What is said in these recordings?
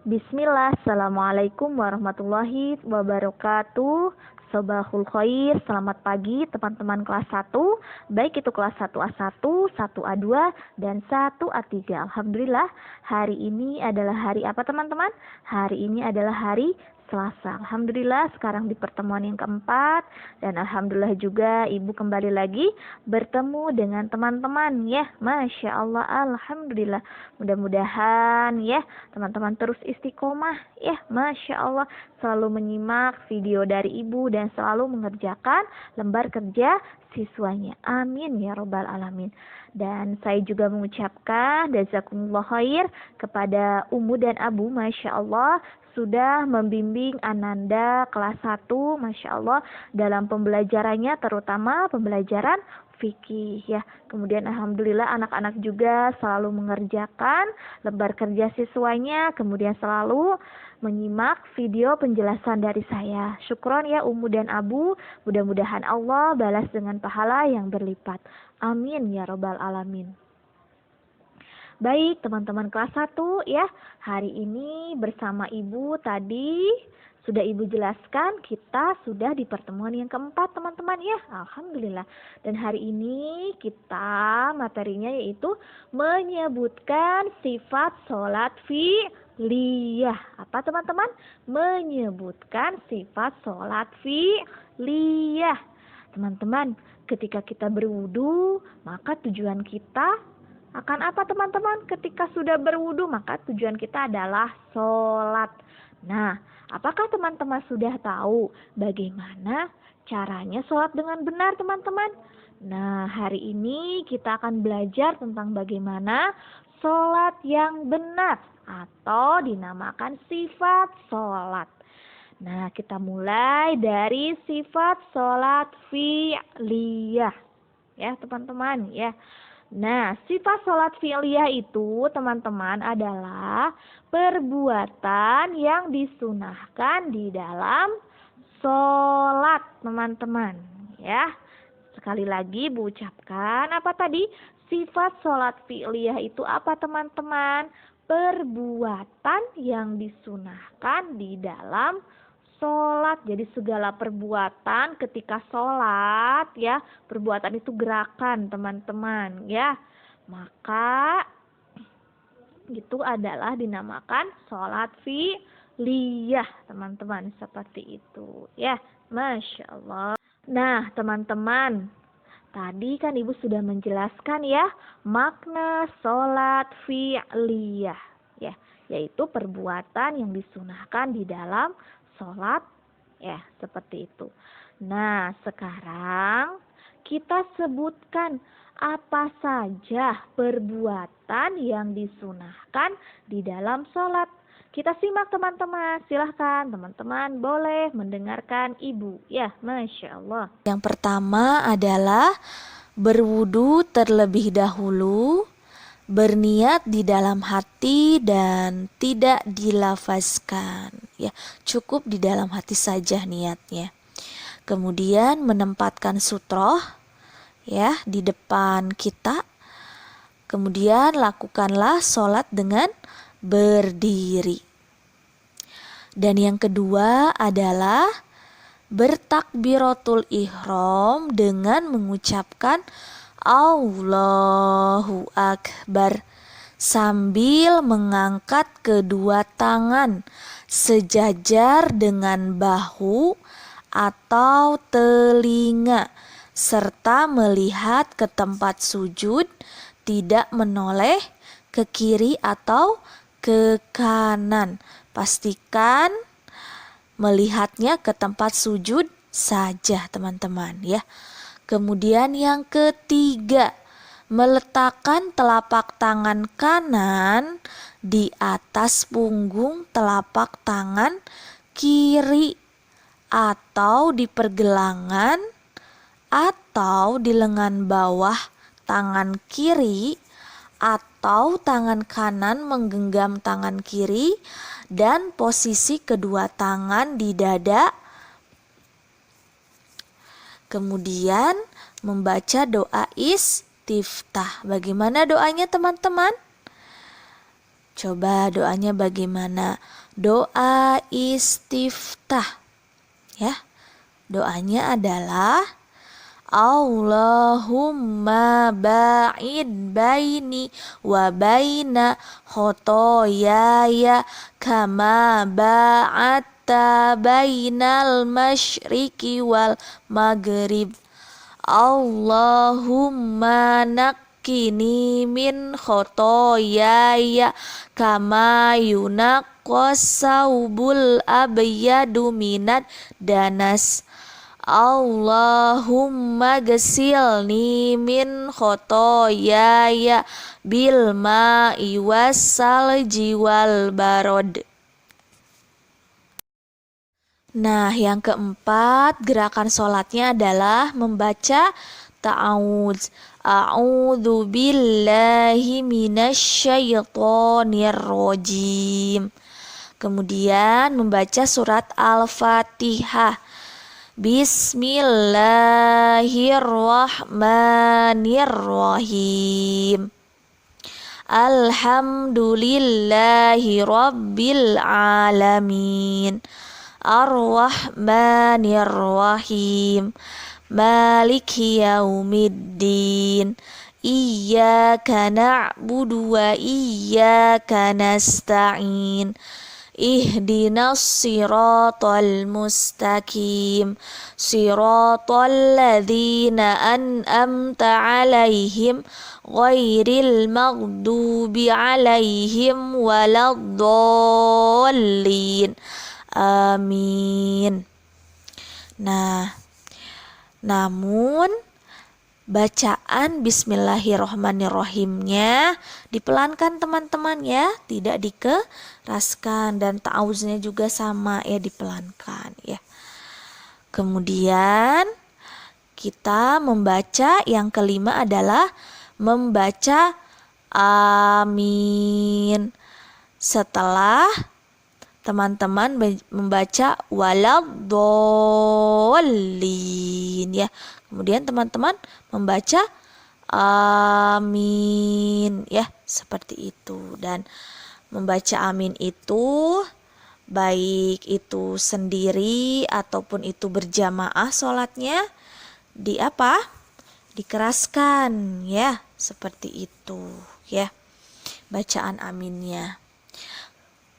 Bismillah, Assalamualaikum warahmatullahi wabarakatuh. Sobahul khair, selamat pagi teman-teman kelas 1, baik itu kelas 1A1, 1A2, dan 1A3. Alhamdulillah, hari ini adalah hari apa teman-teman? Hari ini adalah hari Selasa. Alhamdulillah, sekarang di pertemuan yang keempat, dan Alhamdulillah juga Ibu kembali lagi bertemu dengan teman-teman ya. Masya Allah, Alhamdulillah. Mudah-mudahan ya teman-teman terus istiqomah ya, Masya Allah, selalu menyimak video dari Ibu dan selalu mengerjakan lembar kerja siswanya. Amin ya robbal alamin. Dan saya juga mengucapkan jazakumullah khair kepada Umu dan Abu, Masya Allah, sudah membimbing Ananda kelas 1, Masya Allah, dalam pembelajarannya, terutama pembelajaran fikih ya. Kemudian alhamdulillah anak-anak juga selalu mengerjakan lembar kerja siswanya, kemudian selalu menyimak video penjelasan dari saya. Syukron ya Umu dan Abu, mudah-mudahan Allah balas dengan pahala yang berlipat. Amin ya robbal alamin. Baik teman-teman kelas 1 ya, hari ini bersama Ibu tadi sudah Ibu jelaskan, kita sudah di pertemuan yang keempat teman-teman ya, Alhamdulillah. Dan hari ini kita materinya yaitu menyebutkan sifat sholat fi'liyah. Apa teman-teman? Menyebutkan sifat sholat fi'liyah. Teman-teman, ketika kita berwudu, maka tujuan kita akan apa teman-teman? Ketika sudah berwudu, maka tujuan kita adalah sholat. Nah, apakah teman-teman sudah tahu bagaimana caranya sholat dengan benar teman-teman? Nah, hari ini kita akan belajar tentang bagaimana sholat yang benar atau dinamakan sifat sholat. Nah, kita mulai dari sifat sholat fi'liyah. Ya teman-teman ya. Nah, sifat sholat fi'liyah itu teman-teman adalah perbuatan yang disunahkan di dalam sholat teman-teman ya. Sekali lagi Bu ucapkan, apa tadi? Sifat sholat fi'liyah itu apa teman-teman? Perbuatan yang disunahkan di dalam sholat. Jadi segala perbuatan ketika sholat ya, perbuatan itu gerakan teman-teman ya, maka itu adalah dinamakan sholat fi'liyah teman-teman, seperti itu ya, Masya Allah. Nah teman-teman, tadi kan Ibu sudah menjelaskan ya makna sholat fi'liyah ya, yaitu perbuatan yang disunahkan di dalam sholat ya, seperti itu. Nah sekarang kita sebutkan apa saja perbuatan yang disunahkan di dalam sholat. Kita simak teman-teman, silahkan teman-teman boleh mendengarkan Ibu ya, Masya Allah. Yang pertama adalah berwudu terlebih dahulu, berniat di dalam hati dan tidak dilafazkan ya, cukup di dalam hati saja niatnya. Kemudian menempatkan sutroh ya di depan kita. Kemudian lakukanlah sholat dengan berdiri. Dan yang kedua adalah bertakbiratul ihram dengan mengucapkan Allahu Akbar sambil mengangkat kedua tangan sejajar dengan bahu atau telinga serta melihat ke tempat sujud, tidak menoleh ke kiri atau ke kanan. Pastikan melihatnya ke tempat sujud saja teman-teman ya. Kemudian yang ketiga, meletakkan telapak tangan kanan di atas punggung telapak tangan kiri atau di pergelangan atau di lengan bawah tangan kiri, atau tangan kanan menggenggam tangan kiri dan posisi kedua tangan di dada. Kemudian membaca doa istiftah. Bagaimana doanya teman-teman? Coba doanya bagaimana? Doa istiftah. Ya. Doanya adalah Allahumma ba'id baini wa baina khotoyaya kama ba'atta bainal masyriqi wal maghrib. Allahumma nakkini min khotoyaya kama yunaqqas saubul abyadu minad danas. Allahumma gsilni min khotoyaya bil ma'i wassalji wal barod. Nah, yang keempat, gerakan sholatnya adalah membaca ta'awudz. A'udzu billahi minasyaitonir rajim. Kemudian membaca surat Al-Fatihah. Bismillahirrahmanirrahim. Alhamdulillahi rabbil alamin. Ar-Rahmanir-Rahim. Maliki yaumiddin. Iyyaka na'budu wa iyyaka nasta'in. Ihdinas siratal mustaqim. Siratal ladzina an'amta 'alaihim ghairil maghdubi 'alaihim waladdallin. Amin. Nah, namun bacaan Bismillahirrohmanirrohimnya dipelankan teman-teman ya, tidak dikeraskan, dan ta'awuznya juga sama ya, dipelankan ya. Kemudian kita membaca yang kelima adalah membaca amin. Setelah teman-teman membaca waladdallin ya. Kemudian teman-teman membaca amin ya, seperti itu. Dan membaca amin itu baik itu sendiri ataupun itu berjamaah sholatnya di apa? Dikeraskan ya, seperti itu ya bacaan aminnya.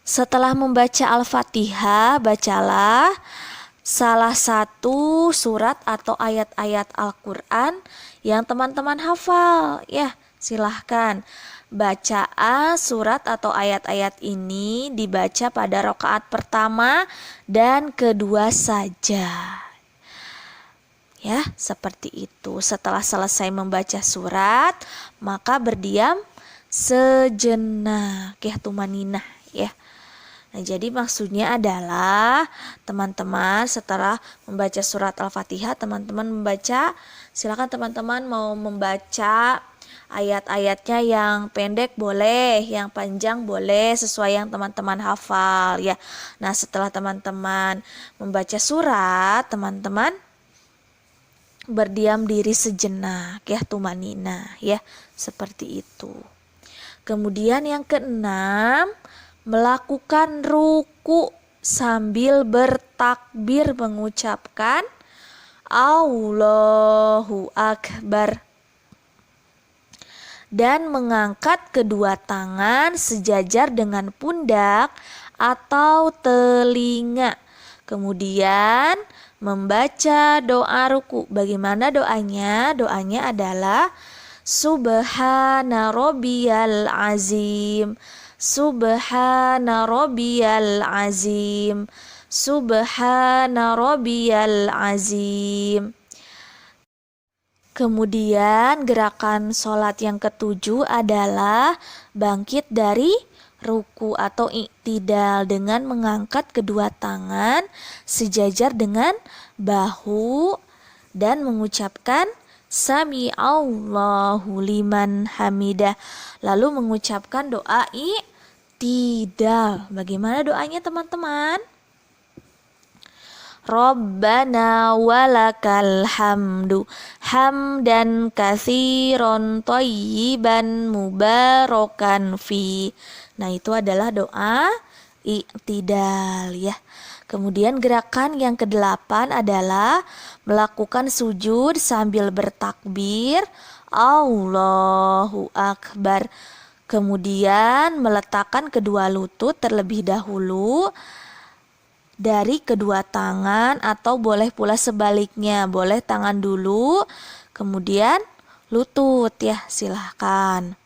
Setelah membaca Al-Fatihah, bacalah salah satu surat atau ayat-ayat Al-Quran yang teman-teman hafal ya. Silahkan baca surat atau ayat-ayat ini dibaca pada rakaat pertama dan kedua saja ya, seperti itu. Setelah selesai membaca surat, maka berdiam sejenak ya, tumaninah ya. Nah, jadi maksudnya adalah teman-teman setelah membaca surat Al-Fatihah, teman-teman membaca, silakan teman-teman mau membaca ayat-ayatnya yang pendek boleh, yang panjang boleh, sesuai yang teman-teman hafal ya. Nah, setelah teman-teman membaca surat, teman-teman berdiam diri sejenak ya, tumanina ya, seperti itu. Kemudian yang keenam, melakukan ruku sambil bertakbir mengucapkan Allahu Akbar dan mengangkat kedua tangan sejajar dengan pundak atau telinga. Kemudian membaca doa ruku. Bagaimana doanya? Doanya adalah Subhana rabbiyal azim. Subhana rabbiyal azim. Subhana rabbiyal azim. Kemudian gerakan sholat yang ketujuh adalah bangkit dari ruku atau iktidal dengan mengangkat kedua tangan sejajar dengan bahu dan mengucapkan Sami Allahu liman hamidah. Lalu mengucapkan doa iktidal. Bagaimana doanya teman-teman? Rabbana walakal hamdu hamdan katsiran thayyiban mubarakan fi. Nah, itu adalah doa i'tidal ya. Kemudian gerakan yang ke-8 adalah melakukan sujud sambil bertakbir Allahu Akbar. Kemudian meletakkan kedua lutut terlebih dahulu dari kedua tangan, atau boleh pula sebaliknya, boleh tangan dulu kemudian lutut ya, silahkan.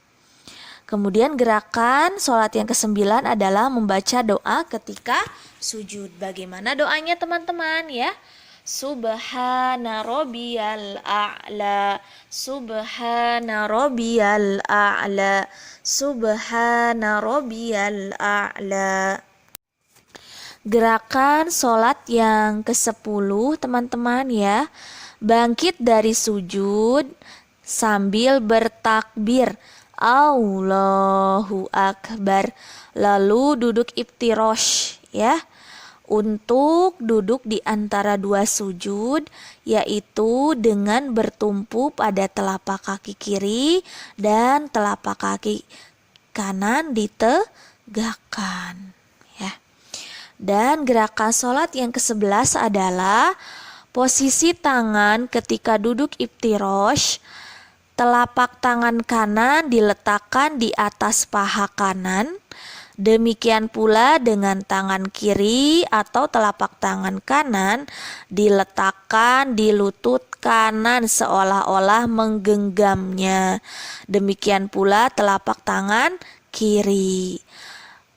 Kemudian gerakan sholat yang ke-9 adalah membaca doa ketika sujud. Bagaimana doanya teman-teman ya? Subhana rabbiyal a'la, subhana rabbiyal a'la, subhana rabbiyal a'la. Gerakan sholat yang ke-10 teman-teman ya. Bangkit dari sujud sambil bertakbir Allahu Akbar. Lalu duduk iftirosh ya. Untuk duduk di antara dua sujud, yaitu dengan bertumpu pada telapak kaki kiri dan telapak kaki kanan ditegakkan ya. Dan gerakan sholat yang ke-11 adalah posisi tangan ketika duduk iftirosh. Telapak tangan kanan diletakkan di atas paha kanan. Demikian pula dengan tangan kiri atau telapak tangan kanan diletakkan di lutut kanan seolah-olah menggenggamnya. Demikian pula telapak tangan kiri.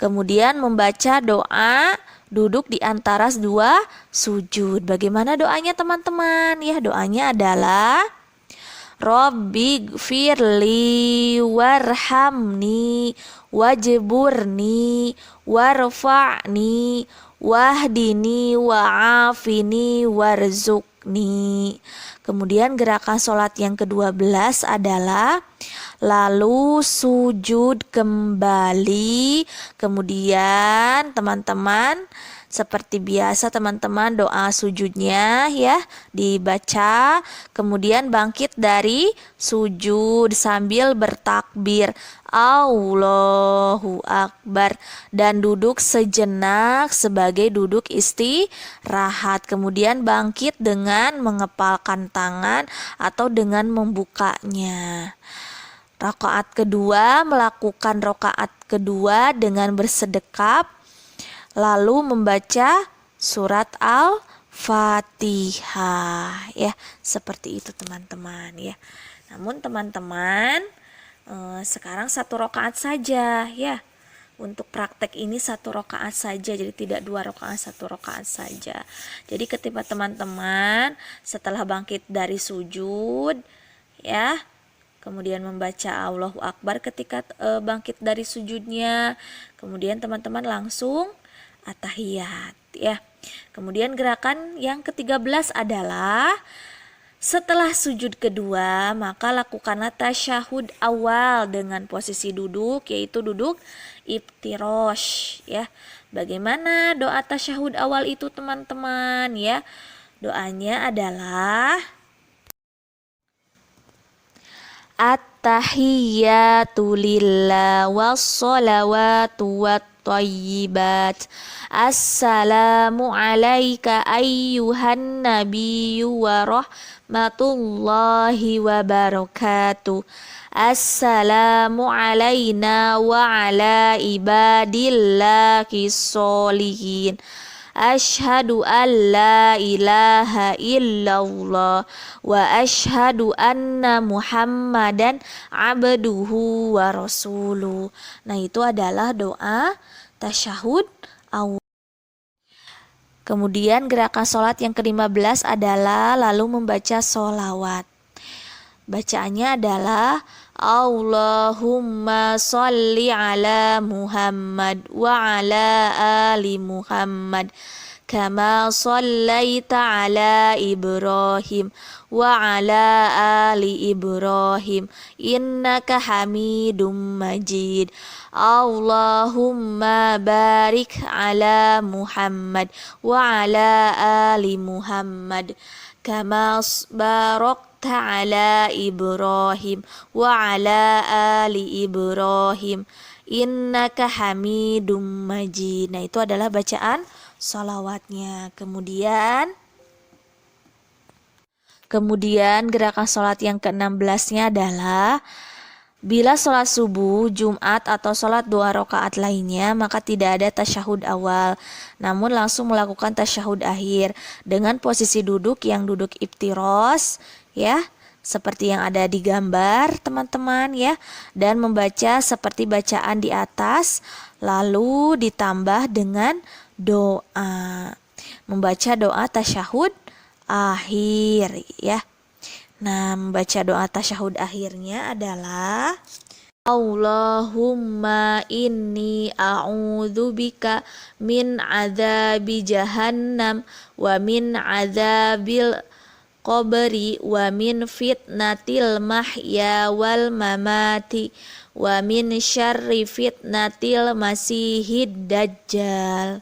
Kemudian membaca doa duduk di antara dua sujud. Bagaimana doanya teman-teman? Ya, doanya adalah Rabbighfirli warhamni wajburni warfa'ni wahdini wa'afini warzuqni. Kemudian gerakan sholat yang ke-12 adalah lalu sujud kembali. Kemudian teman-teman seperti biasa teman-teman doa sujudnya ya dibaca, kemudian bangkit dari sujud sambil bertakbir Allahu Akbar dan duduk sejenak sebagai duduk istirahat. Kemudian bangkit dengan mengepalkan tangan atau dengan membukanya. Rakaat kedua, melakukan rakaat kedua dengan bersedekap lalu membaca surat Al-Fatihah ya, seperti itu teman-teman ya. Namun teman-teman sekarang satu rakaat saja ya. Untuk praktek ini satu rakaat saja, jadi tidak dua rakaat, satu rakaat saja. Jadi ketika teman-teman setelah bangkit dari sujud ya, kemudian membaca Allahu Akbar ketika bangkit dari sujudnya, kemudian teman-teman langsung at-tahiyat ya. Kemudian gerakan yang ke-13 adalah setelah sujud kedua, maka lakukanlah tasyahud awal dengan posisi duduk, yaitu duduk iftirosh ya. Bagaimana doa tasyahud awal itu teman-teman ya? Doanya adalah At-tahiyyatu lillah was-salawatu wat-thayyibat. Assalamu alayka ayyuhan nabiyyu wa rahmatullahi wa barakatuh. Assalamu alayna wa ala ibadillahi sholihin. Asyhadu an la ilaha illallah wa asyhadu anna Muhammadan abduhu wa rasuluh. Nah, itu adalah doa tasyahud awal. Kemudian gerakan sholat yang ke-15 adalah lalu membaca sholawat. Bacaannya adalah Allahumma sholli ala Muhammad wa ala ali Muhammad kama shallaita ala Ibrahim wa ala ali Ibrahim innaka Hamidum Majid. Allahumma barik ala Muhammad wa ala ali Muhammad kama barakta ala Ibrahim wa ala ali Ibrahim innaka hamidum majid. Nah, itu adalah bacaan sholawatnya. Kemudian gerakan sholat yang ke-16-nya adalah bila sholat subuh, Jumat, atau sholat 2 rakaat lainnya, maka tidak ada tasyahud awal, namun langsung melakukan tasyahud akhir dengan posisi duduk yang duduk iftiros, ya, seperti yang ada di gambar, teman-teman, ya, dan membaca seperti bacaan di atas, lalu ditambah dengan doa, membaca doa tasyahud akhir, ya. Nah, membaca doa tasyahud akhirnya adalah Allahumma inni a'udzubika min adzabi jahannam wa min adzabil qabri wa min fitnatil mahya wal mamati wa min syarri fitnatil masihid dajjal.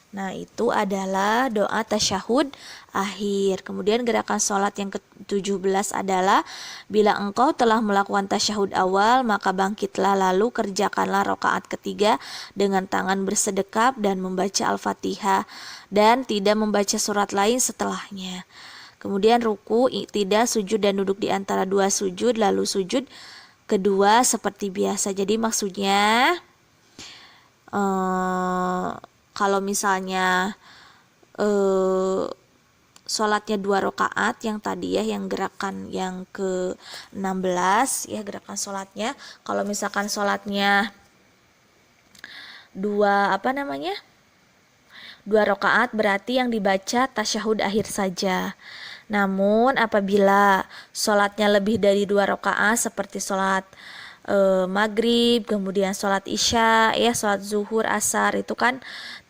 Nah, itu adalah doa tasyahud akhir. Kemudian gerakan sholat yang ke-17 adalah bila engkau telah melakukan tasyahud awal, maka bangkitlah lalu kerjakanlah rakaat ketiga dengan tangan bersedekap dan membaca Al-Fatihah dan tidak membaca surat lain setelahnya. Kemudian ruku, tidak, sujud dan duduk di antara dua sujud, lalu sujud kedua seperti biasa. Jadi maksudnya kalau misalnya sholatnya 2 rakaat yang tadi ya, yang gerakan yang ke-16 ya, gerakan sholatnya, kalau misalkan sholatnya 2 rakaat berarti yang dibaca tasyahud akhir saja. Namun apabila sholatnya lebih dari 2 rakaat seperti sholat maghrib, kemudian sholat isya, ya, sholat zuhur, asar, itu kan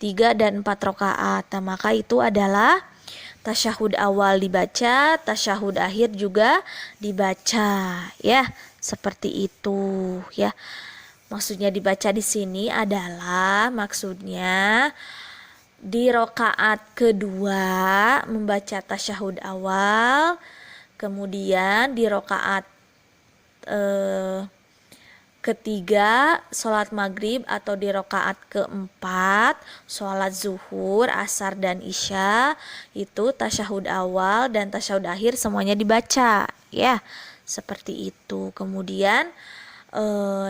3 dan 4 rakaat. Nah, maka itu adalah tasyahud awal dibaca, tasyahud akhir juga dibaca, ya, seperti itu, ya. Maksudnya dibaca di sini adalah maksudnya di rakaat kedua membaca tasyahud awal, kemudian di rakaat ketiga sholat maghrib atau di rakaat keempat sholat zuhur, asar dan isya, itu tasyahud awal dan tasyahud akhir semuanya dibaca, ya, seperti itu. Kemudian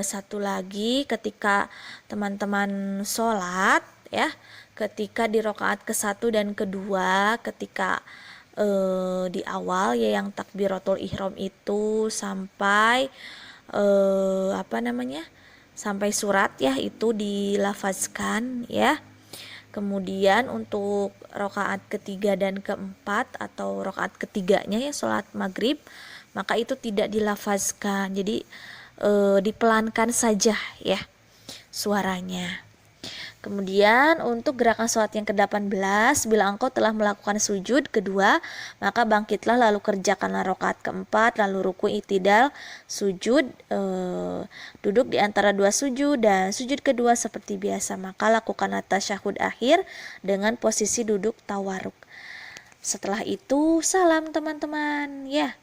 satu lagi, ketika teman-teman sholat, ya, ketika di rakaat ke-1 dan kedua, ketika di awal ya yang takbiratul ihram itu sampai sampai surat ya itu dilafazkan, ya. Kemudian untuk rakaat ketiga dan keempat atau rakaat ketiganya ya sholat maghrib, maka itu tidak dilafazkan, jadi dipelankan saja ya suaranya. Kemudian untuk gerakan sholat yang ke-18, bila engkau telah melakukan sujud kedua, maka bangkitlah lalu kerjakanlah rakaat keempat, lalu ruku, i'tidal, sujud, duduk di antara dua sujud dan sujud kedua seperti biasa. Maka lakukanlah tasyahud akhir dengan posisi duduk tawaruk. Setelah itu salam, teman-teman, ya.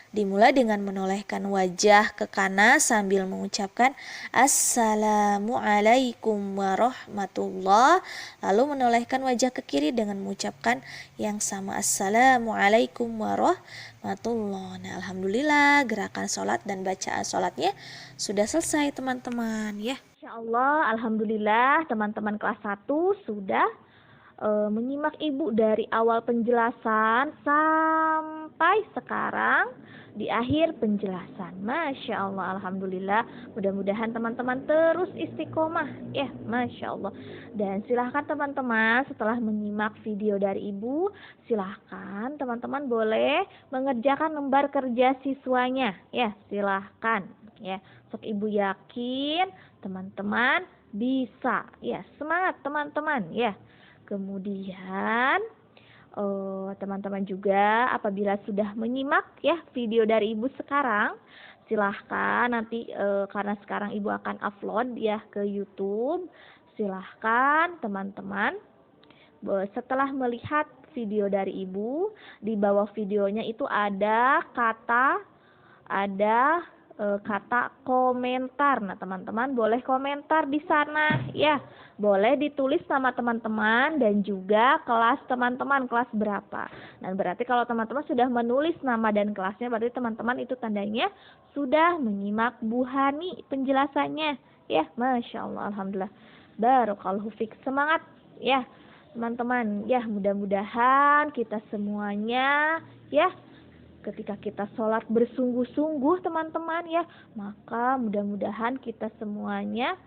Dimulai dengan menolehkan wajah ke kanan sambil mengucapkan Assalamualaikum warahmatullah, lalu menolehkan wajah ke kiri dengan mengucapkan yang sama, Assalamualaikum warahmatullah. Nah, alhamdulillah gerakan sholat dan bacaan sholatnya sudah selesai, teman-teman, ya. Insyaallah, alhamdulillah teman-teman kelas 1 sudah menyimak ibu dari awal penjelasan sampai sekarang di akhir penjelasan. Masya Allah, alhamdulillah. Mudah-mudahan teman-teman terus istiqomah, ya, Masya Allah. Dan silahkan teman-teman setelah menyimak video dari ibu, silahkan teman-teman boleh mengerjakan lembar kerja siswanya, ya, silahkan, ya. Sok ibu yakin teman-teman bisa, ya, semangat teman-teman, ya. Kemudian teman-teman juga apabila sudah menyimak ya video dari ibu sekarang, silahkan nanti karena sekarang ibu akan upload ya ke YouTube, silahkan teman-teman setelah melihat video dari ibu, di bawah videonya itu ada kata, ada kata komentar. Nah, teman-teman boleh komentar di sana ya. Boleh ditulis nama teman-teman dan juga kelas teman-teman, kelas berapa. Dan berarti kalau teman-teman sudah menulis nama dan kelasnya, berarti teman-teman itu tandanya sudah menyimak Bu Hani penjelasannya. Ya, Masya Allah, Alhamdulillah. Barakallahu fiik. Semangat ya teman-teman. Ya, mudah-mudahan kita semuanya ya ketika kita sholat bersungguh-sungguh teman-teman ya, maka mudah-mudahan kita semuanya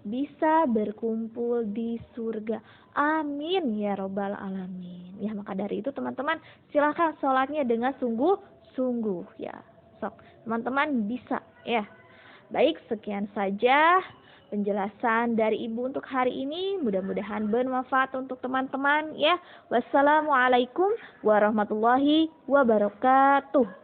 bisa berkumpul di surga. Amin ya robbal alamin. Ya, maka dari itu teman-teman silakan sholatnya dengan sungguh-sungguh ya. Sok, teman-teman bisa ya. Baik, sekian saja penjelasan dari Ibu untuk hari ini. Mudah-mudahan bermanfaat untuk teman-teman ya. Wassalamualaikum warahmatullahi wabarakatuh.